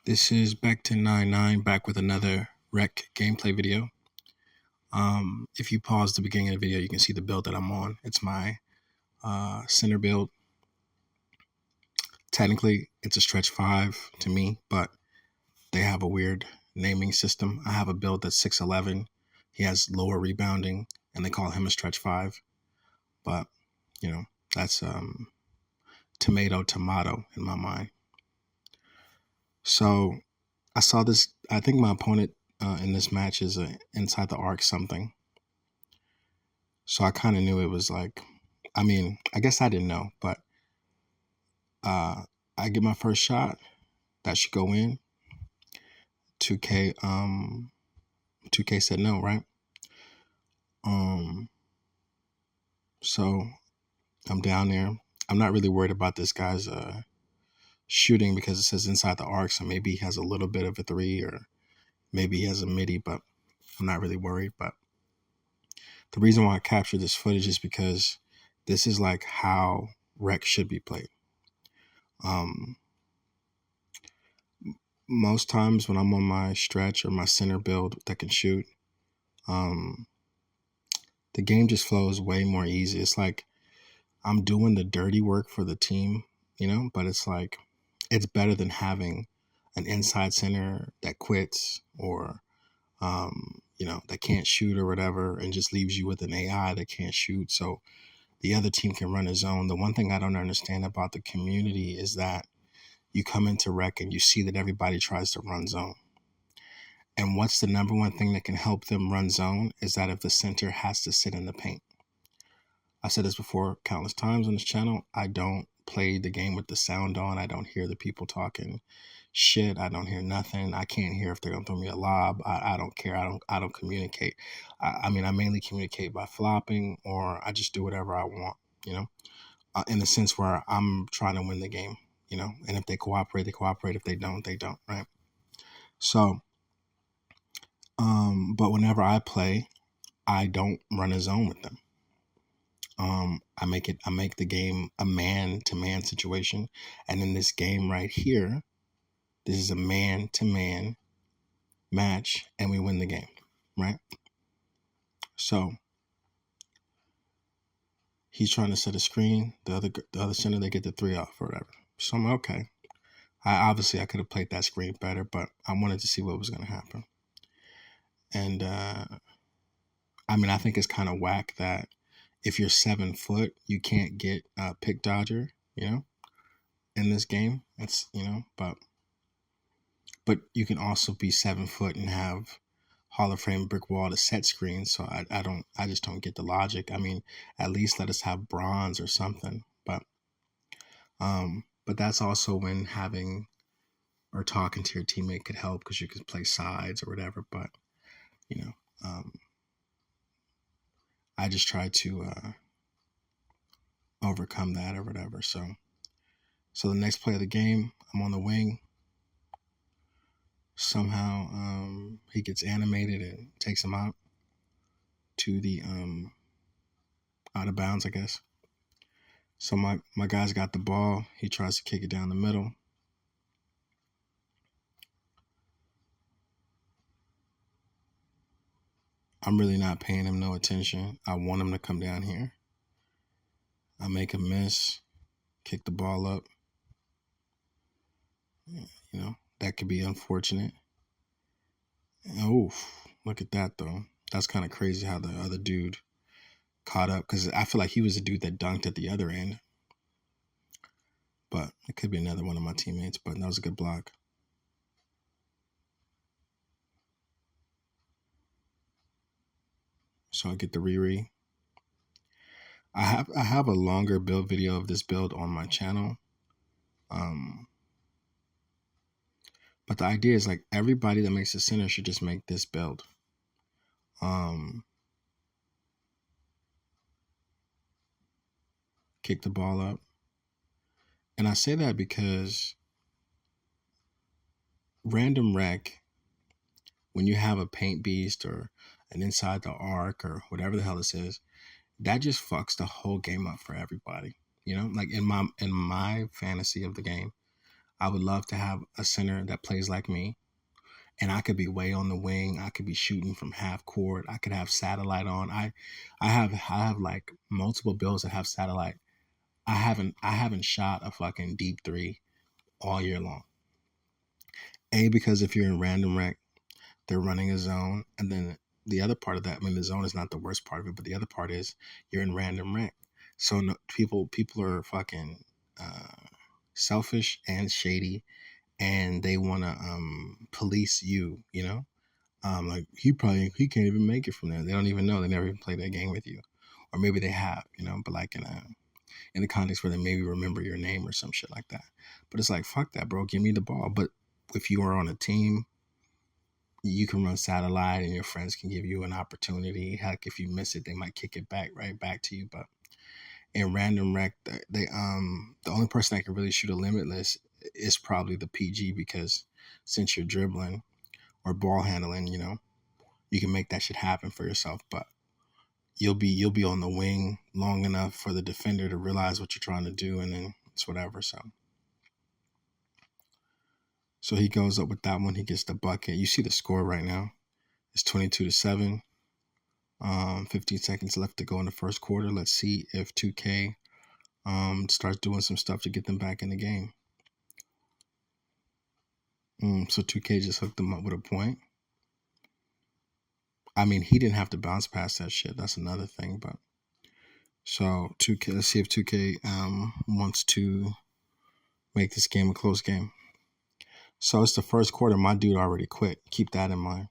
This is Back1099 back with another Rec gameplay video. If you pause the beginning of the video, you can see the build that I'm on. It's my center build. Technically, it's a stretch 5 to me, but they have a weird naming system. I have a build that's 6'11". He has lower rebounding, and they call him a stretch 5. But, that's tomato in my mind. So I saw this. I think my opponent in this match is inside the arc something. So I kind of knew it was like, I guess I didn't know, but I get my first shot. That should go in. 2K said no, right? So I'm down there. I'm not really worried about this guy's shooting because it says inside the arc, so maybe he has a little bit of a 3 or maybe he has a midi, but I'm not really worried. But the reason why I captured this footage is because this is like how Rec should be played. Most times when I'm on my stretch or my center build that can shoot, the game just flows way more easy. It's like I'm doing the dirty work for the team, but it's like it's better than having an inside center that quits or that can't shoot or whatever and just leaves you with an AI that can't shoot. So the other team can run a zone. The one thing I don't understand about the community is that you come into Rec and you see that everybody tries to run zone. And what's the number one thing that can help them run zone is that if the center has to sit in the paint. I've said this before countless times on this channel. I don't play the game with the sound on. I don't hear the people talking shit. I don't hear nothing. I can't hear if they're gonna throw me a lob. I don't care. I don't communicate. I mainly communicate by flopping, or I just do whatever I want, in the sense where I'm trying to win the game, and if they cooperate, they cooperate. If they don't, they don't, right? So, but whenever I play, I don't run a zone with them. I make the game a man-to-man situation. And in this game right here, this is a man-to-man match, and we win the game, right? So he's trying to set a screen. The other center, they get the 3 off or whatever. So I'm okay. I could have played that screen better, but I wanted to see what was going to happen. And I think it's kind of whack that if you're 7 foot, you can't get a pick dodger, in this game. It's but you can also be 7 foot and have Hall of Fame brick wall to set screens. So I just don't get the logic. At least let us have bronze or something. But that's also when having or talking to your teammate could help, because you could play sides or whatever. But I just try to overcome that or whatever. So the next play of the game, I'm on the wing. Somehow he gets animated and takes him out to the out of bounds, I guess. So my guy's got the ball. He tries to kick it down the middle. I'm really not paying him no attention. I want him to come down here. I make a miss, kick the ball up. That could be unfortunate. Oof, look at that though. That's kind of crazy how the other dude caught up, because I feel like he was the dude that dunked at the other end. But it could be another one of my teammates, but that was a good block. So I get the re-re. I have a longer build video of this build on my channel. But the idea is like everybody that makes a center should just make this build. Kick the ball up. And I say that because random Rec, when you have a paint beast or an inside the arc or whatever the hell this is, that just fucks the whole game up for everybody. Like in my fantasy of the game, I would love to have a center that plays like me, and I could be way on the wing. I could be shooting from half court. I could have satellite on. I have like multiple builds that have satellite. I haven't shot a fucking deep three all year long. Because if you're in random rec, they're running a zone, and then the other part of that, I mean, the zone is not the worst part of it, but the other part is you're in random rec. So no, people are fucking selfish and shady, and they want to police you. Like he can't even make it from there. They don't even know. They never even played that game with you, or maybe they have. But like in the context where they maybe remember your name or some shit like that. But it's like, fuck that, bro. Give me the ball. But if you are on a team, you can run satellite and your friends can give you an opportunity. Heck, if you miss it, they might kick it back right back to you. But in random rec, the only person that can really shoot a limitless is probably the PG, because since you're dribbling or ball handling, you can make that shit happen for yourself. But you'll be on the wing long enough for the defender to realize what you're trying to do, and then it's whatever. So he goes up with that one. He gets the bucket. You see the score right now. It's 22-7. 15 seconds left to go in the first quarter. Let's see if 2K starts doing some stuff to get them back in the game. So 2K just hooked them up with a point. I mean, he didn't have to bounce past that shit. That's another thing. But so 2K, let's see if 2K wants to make this game a close game. So it's the first quarter. My dude already quit. Keep that in mind.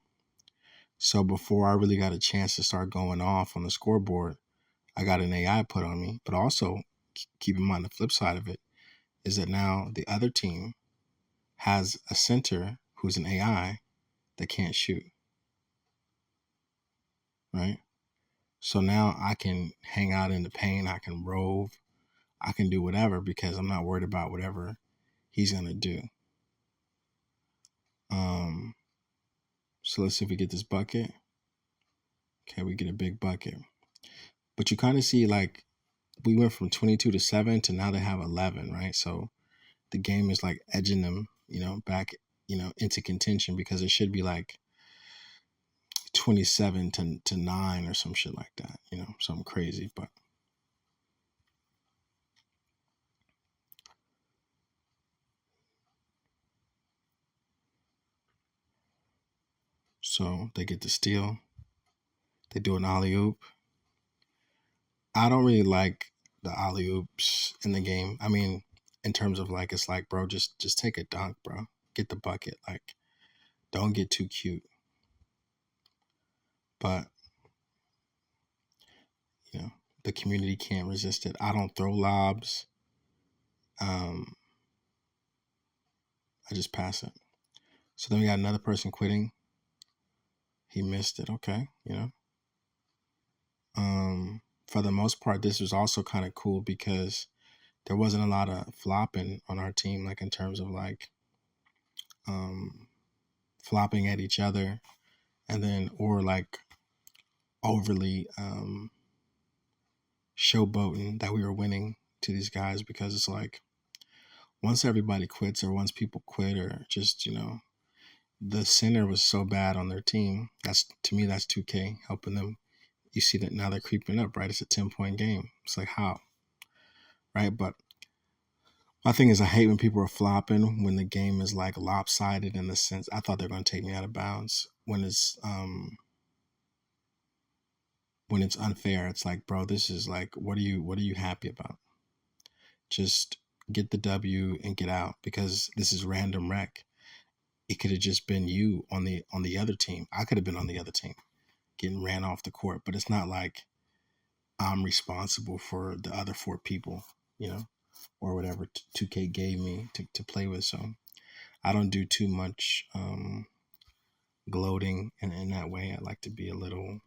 So before I really got a chance to start going off on the scoreboard, I got an AI put on me. But also keep in mind the flip side of it is that now the other team has a center who's an AI that can't shoot, right? So now I can hang out in the paint, I can rove, I can do whatever because I'm not worried about whatever he's gonna do. So let's see if we get this bucket. Okay, we get a big bucket. But you kind of see like we went from 22-7 to now they have 11, right? So the game is like edging them, back, into contention, because it should be like 27 to 9 or some shit like that, something crazy. But so they get the steal, they do an alley oop. I don't really like the alley oops in the game. I mean, in terms of like, it's like, bro, just take a dunk, bro. Get the bucket. Like, don't get too cute. But the community can't resist it. I don't throw lobs. I just pass it. So then we got another person quitting. He missed it. Okay, For the most part, this was also kind of cool because there wasn't a lot of flopping on our team, like in terms of like flopping at each other, and then or like overly showboating that we were winning to these guys, because it's like once everybody quits or once people quit or just the center was so bad on their team. That's, to me, that's 2K helping them. You see that now they're creeping up, right? It's a 10-point game. It's like, how, right? But my thing is, I hate when people are flopping when the game is like lopsided, in the sense I thought they're going to take me out of bounds when it's unfair. It's like, bro, this is like, what are you happy about? Just get the W and get out, because this is random rec. It could have just been you on the other team. I could have been on the other team getting ran off the court, but it's not like I'm responsible for the other 4 people, or whatever 2K gave me to play with. So I don't do too much gloating in that way. I like to be a little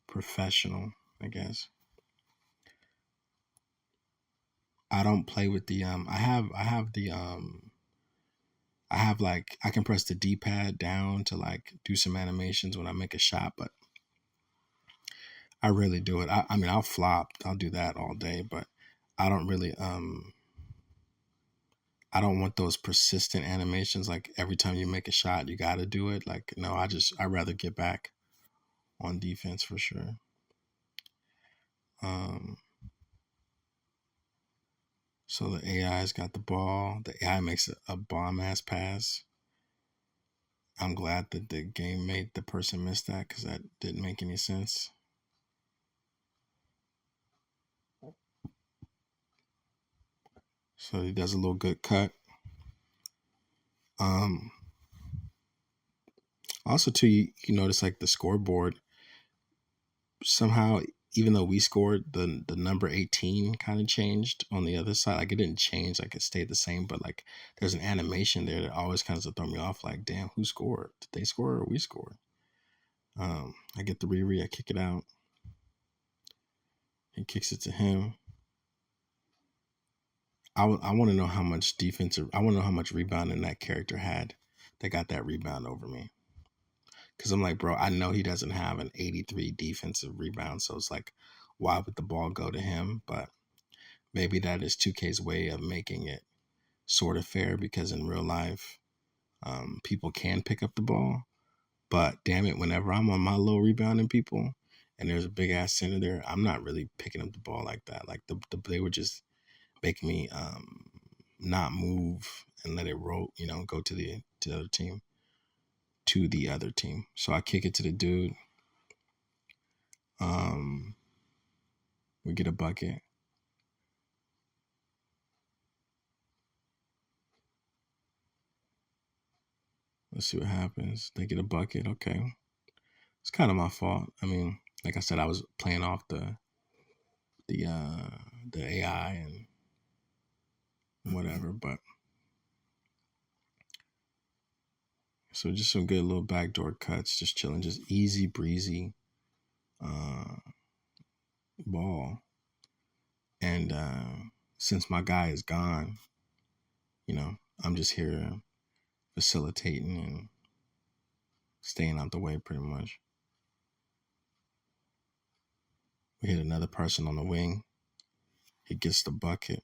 professional, I guess. I don't play with the I have like, I can press the D-pad down to like do some animations when I make a shot, but I rarely do it. I mean, I'll flop, I'll do that all day, but I don't really I don't want those persistent animations. Like every time you make a shot, you got to do it. Like, no, I'd rather get back on defense for sure. Um, so the AI's got the ball. The AI makes a bomb ass pass. I'm glad that the game made the person miss that because that didn't make any sense. So he does a little good cut. Um, Also, too, you notice like the scoreboard somehow, even though we scored, the number 18 kind of changed on the other side. Like it didn't change, like it stayed the same, but like there's an animation there that always kind of throw me off. Like, damn, who scored? Did they score or we scored? I get the Riri, I kick it out. He kicks it to him. I want to know how much defensive. I want to know how much rebounding that character had. That got that rebound over me. Because I'm like, bro, I know he doesn't have an 83 defensive rebound, so it's like, why would the ball go to him? But maybe that is 2K's way of making it sort of fair because in real life, people can pick up the ball. But damn it, whenever I'm on my low rebounding people and there's a big ass center there, I'm not really picking up the ball like that. Like they would just make me not move and let it roll, go to the other team. To the other team. So I kick it to the dude. We get a bucket. Let's see what happens. They get a bucket. Okay. It's kind of my fault. I mean, like I said, I was playing off the uh the AI and whatever, but so just some good little backdoor cuts, just chilling, just easy breezy uh ball. And since my guy is gone, I'm just here facilitating and staying out the way pretty much. We hit another person on the wing. He gets the bucket.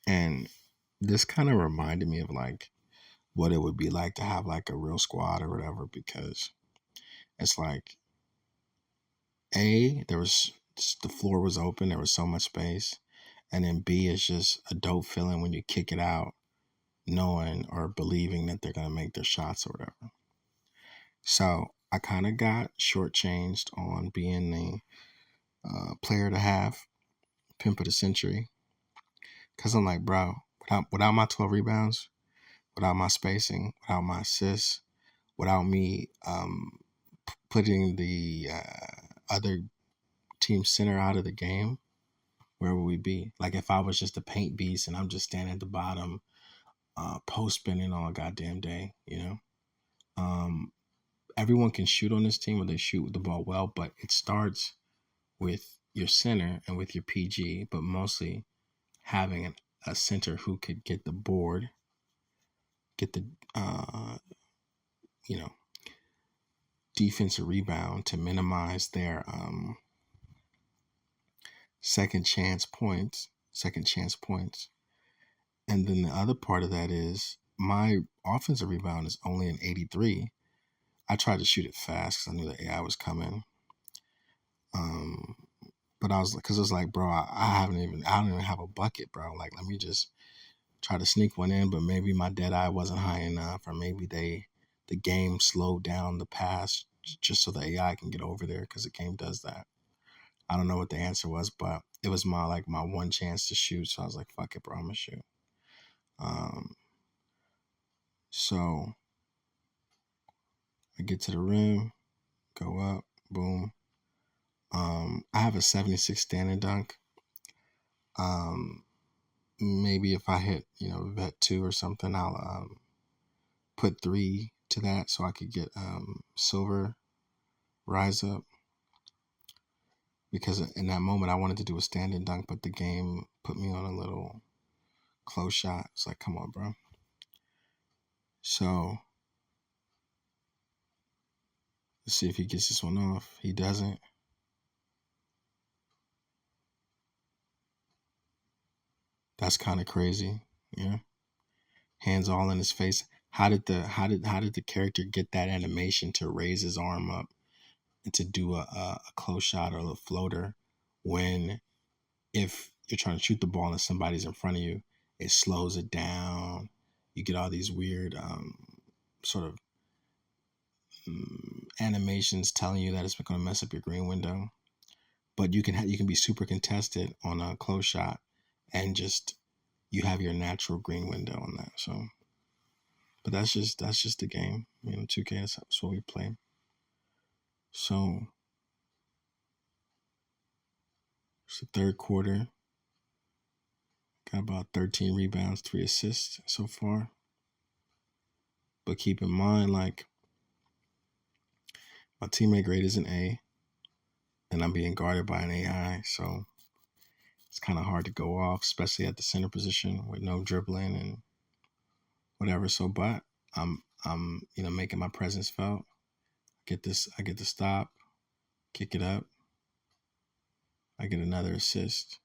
And this kind of reminded me of like what it would be like to have like a real squad or whatever, because it's like, A, the floor was open, there was so much space. And then B, it's just a dope feeling when you kick it out, knowing or believing that they're going to make their shots or whatever. So I kind of got shortchanged on being the player to have, pimp of the century. Because I'm like, bro, without my 12 rebounds, without my spacing, without my assists, without me putting the other team center out of the game, where would we be? Like if I was just a paint beast and I'm just standing at the bottom, post spinning all goddamn day, Everyone can shoot on this team or they shoot the ball well, but it starts with your center and with your PG, but mostly having a center who could get the board, get the you know defensive rebound to minimize their second chance points. And then the other part of that is my offensive rebound is only an 83. I tried to shoot it fast because I knew the AI was coming. But because I was like, bro, I don't even have a bucket, bro. Like, let me just try to sneak one in, but maybe my dead eye wasn't high enough, or maybe the game slowed down the pass just so the AI can get over there because the game does that. I don't know what the answer was, but it was my one chance to shoot. So I was like, fuck it, bro, I'm gonna shoot. So I get to the rim, go up, boom. I have a 76 standing dunk. Maybe if I hit, vet 2 or something, I'll put 3 to that so I could get silver rise up. Because in that moment I wanted to do a standing dunk, but the game put me on a little close shot. It's like, come on, bro. So let's see if he gets this one off. He doesn't. That's kind of crazy. You know, hands all in his face. How did the character get that animation to raise his arm up and to do a close shot or a floater when if you're trying to shoot the ball and somebody's in front of you, it slows it down. You get all these weird sort of animations telling you that it's going to mess up your green window. But you can be super contested on a close shot, and just you have your natural green window on that. So, but that's just the game. 2K. That's what we play. So it's the third quarter. Got about 13 rebounds, 3 assists so far. But keep in mind, like, my teammate grade is an A, and I'm being guarded by an AI, so it's kind of hard to go off, especially at the center position with no dribbling and whatever. So, but I'm making my presence felt. I get to stop, kick it up. I get another assist.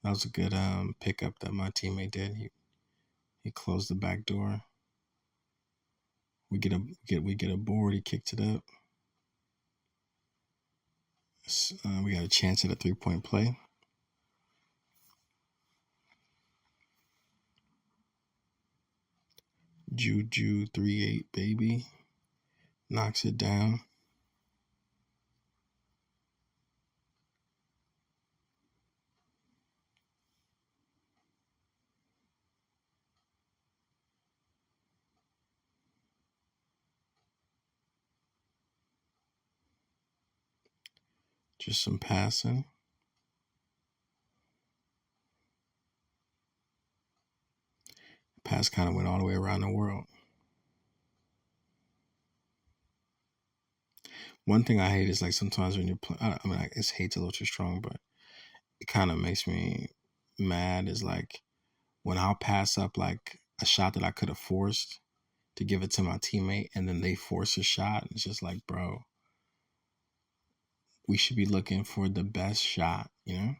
That was a good pickup that my teammate did. He closed the back door. We get a board. He kicked it up. We got a chance at a 3-point play. Juju 3-8 baby knocks it down. Just some passing. Pass kind of went all the way around the world. One thing I hate is like sometimes when you're playing, I mean, I guess hate's a little too strong, but it kind of makes me mad is like when I'll pass up like a shot that I could have forced to give it to my teammate and then they force a shot. It's just like, bro, we should be looking for the best shot, you know?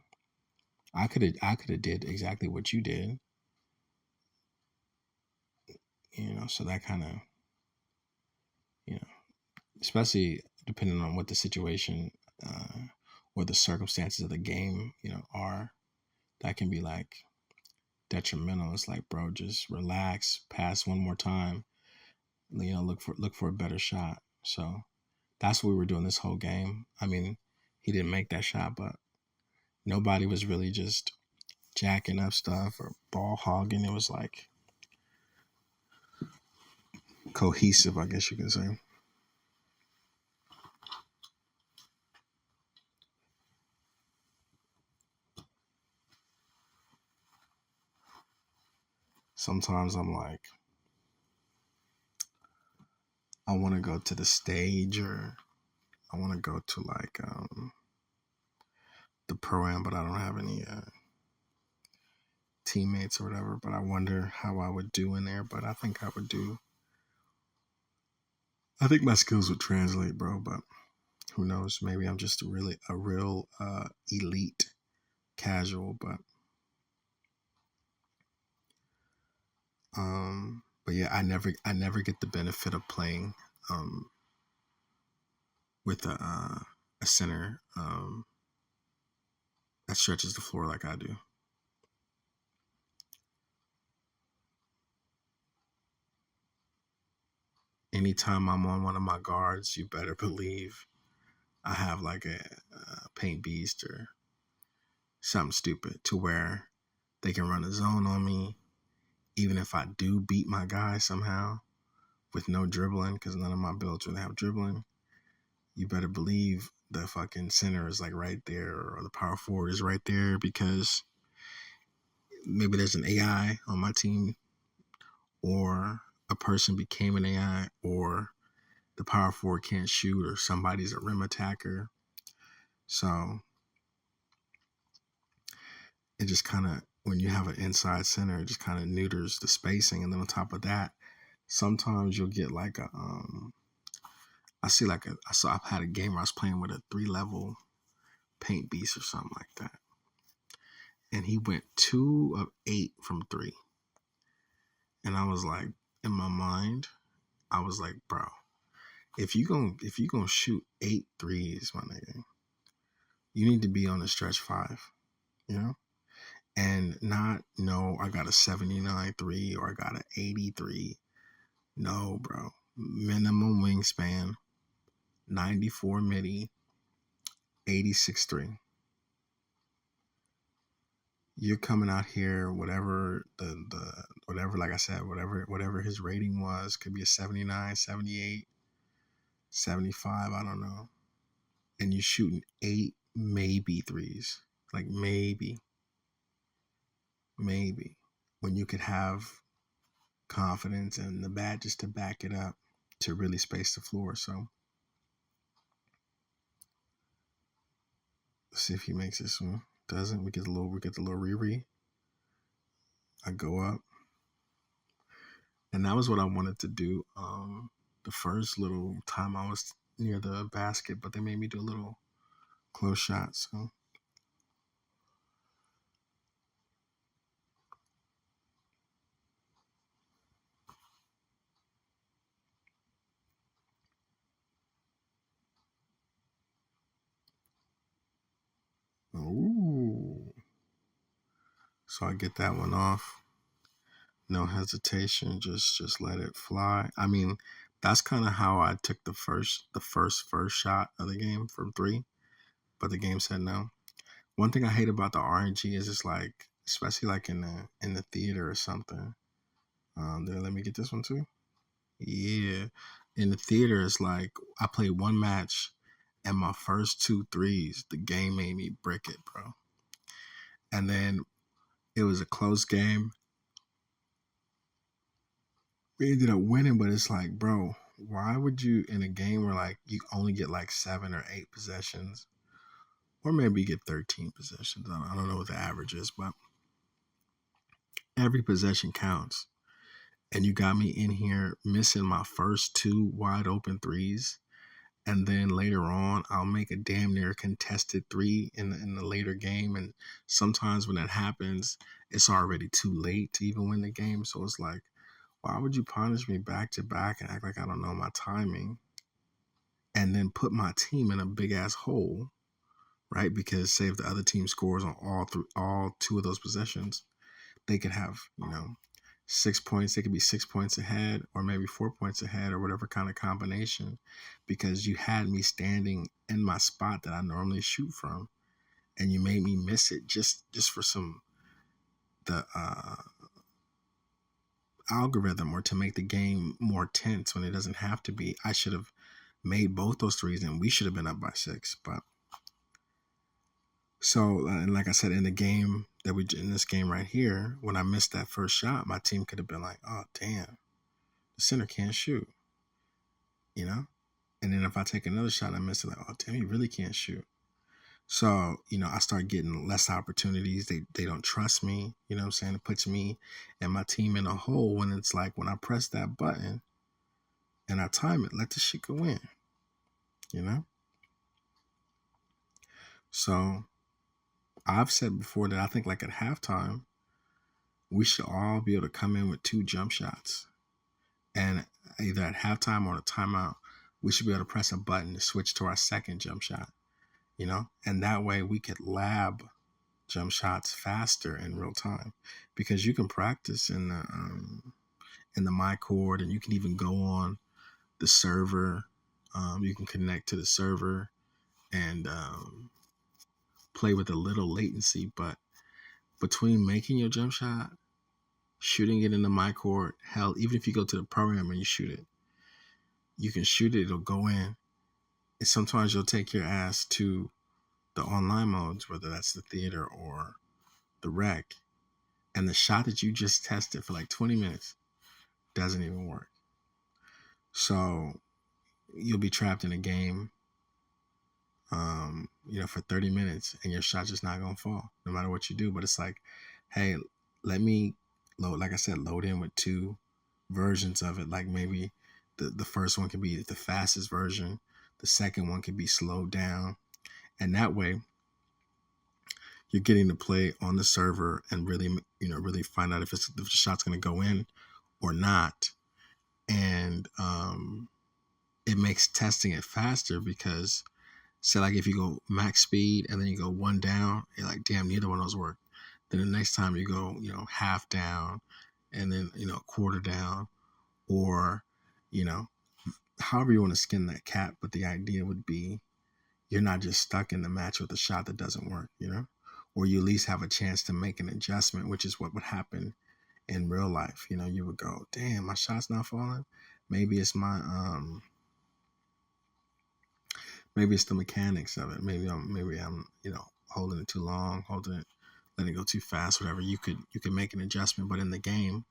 I could have did exactly what you did, so that kind of, you know, especially depending on what the situation or the circumstances of the game, are, that can be like detrimental. It's like, bro, just relax, pass one more time, look for a better shot. So that's what we were doing this whole game. I mean, he didn't make that shot, but nobody was really just jacking up stuff or ball hogging. It was like cohesive, I guess you can say. Sometimes I'm like, I want to go to the stage, or I want to go to like the pro-am, but I don't have any teammates or whatever. But I wonder how I would do in there. But I think I would do. I think my skills would translate, bro. But who knows? Maybe I'm just a real elite casual. But yeah, I never get the benefit of playing with a center that stretches the floor like I do. Anytime I'm on one of my guards, you better believe I have like a paint beast or something stupid to where they can run a zone on me, even if I do beat my guy somehow with no dribbling, because none of my builds really have dribbling. You better believe the fucking center is like right there, or the power forward is right there, because maybe there's an AI on my team, or a person became an AI, or the power forward can't shoot, or somebody's a rim attacker. So it just kind of when you have an inside center, it just kind of neuters the spacing. And then on top of that, sometimes you'll get like a I've had a game where I was playing with a 3-level paint beast or something like that. And he went 2 of 8 from 3. And I was like, in my mind, I was like, bro, if you gonna shoot 8 threes, my nigga, you need to be on the stretch 5, you know? And not, no, I got a 79 3 or I got an 83. No, bro. Minimum wingspan, 94 midi, 86 3. You're coming out here, whatever the whatever, like I said, whatever his rating was, could be a 79, 78, 75, I don't know. And you're shooting 8 maybe threes. Like maybe when you could have confidence and the badges to back it up to really space the floor. So let's see if he makes this one. Doesn't. We get the little Riri. I go up. And that was what I wanted to do. The first little time I was near the basket, but they made me do a little close shot. So ooh. So I get that one off. No hesitation, just let it fly. I mean, that's kind of how I took the first shot of the game from 3, but the game said no. One thing I hate about the RNG is it's like, especially like in the theater or something. Did they let me get this one too? Yeah. In the theater, it's like I played one match and my first 2 threes, the game made me brick it, bro. And then it was a close game. We ended up winning, but it's like, bro, why would you in a game where like you only get like 7 or 8 possessions, or maybe you get 13 possessions? I don't know what the average is, but every possession counts. And you got me in here missing my first 2 wide open threes. And then later on, I'll make a damn near contested 3 in the later game. And sometimes when that happens, it's already too late to even win the game. So it's like, why would you punish me back to back and act like I don't know my timing? And then put my team in a big ass hole, right? Because say if the other team scores on all 2 of those possessions, they could have, 6 points. They could be 6 points ahead or maybe 4 points ahead or whatever kind of combination, because you had me standing in my spot that I normally shoot from, and you made me miss it just for the algorithm, or to make the game more tense when it doesn't have to be. I should have made both those threes and we should have been up by 6. But so, and like I said, in this game right here, when I missed that first shot, my team could have been like, oh damn, the center can't shoot, you know? And then if I take another shot, I miss it, like, oh damn, he really can't shoot. So, I start getting less opportunities. They don't trust me, you know what I'm saying? It puts me and my team in a hole when it's like, when I press that button and I time it, let the shit go in, you know? So I've said before that I think like at halftime, we should all be able to come in with 2 jump shots. And either at halftime or a timeout, we should be able to press a button to switch to our second jump shot, And that way we could lab jump shots faster in real time, because you can practice in the my court, and you can even go on the server. You can connect to the server and play with a little latency, but between making your jump shot, shooting it in the my court, hell, even if you go to the program and you shoot it, you can shoot it, it'll go in. And sometimes you'll take your ass to the online modes, whether that's the theater or the rec, and the shot that you just tested for like 20 minutes doesn't even work. So you'll be trapped in a game, for 30 minutes, and your shot's just not gonna fall, no matter what you do. But it's like hey, let me load, like I said, load in with two versions of it. Like maybe the first one could be the fastest version, the second one could be slowed down. And that way you're getting to play on the server and really, really find out if the shot's going to go in or not. And it makes testing it faster because, say, like if you go max speed and then you go one down, you're like, damn, neither one of those work. Then the next time you go, half down and then, quarter down, or, you know, however you want to skin that cat. But the idea would be you're not just stuck in the match with a shot that doesn't work, or you at least have a chance to make an adjustment, which is what would happen in real life. You would go, damn, my shot's not falling. Maybe it's maybe it's the mechanics of it. Maybe I'm holding it too long, holding it, letting it go too fast, whatever. You could make an adjustment, but in the game,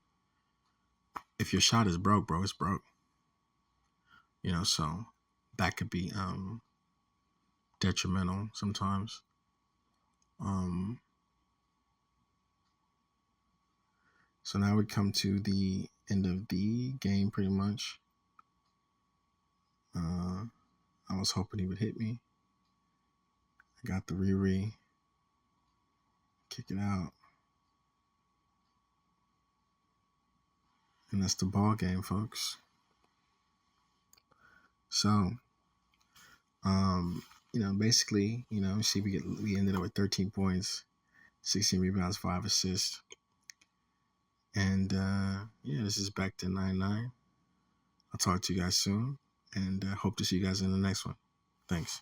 if your shot is broke, bro, it's broke. So that could be detrimental sometimes. So now we come to the end of the game, pretty much. I was hoping he would hit me. I got the re kick it out, and that's the ball game, folks. So, basically, see, we ended up with 13 points, 16 rebounds, 5 assists, and this is back to 9-9. I'll talk to you guys soon, and hope to see you guys in the next one. Thanks.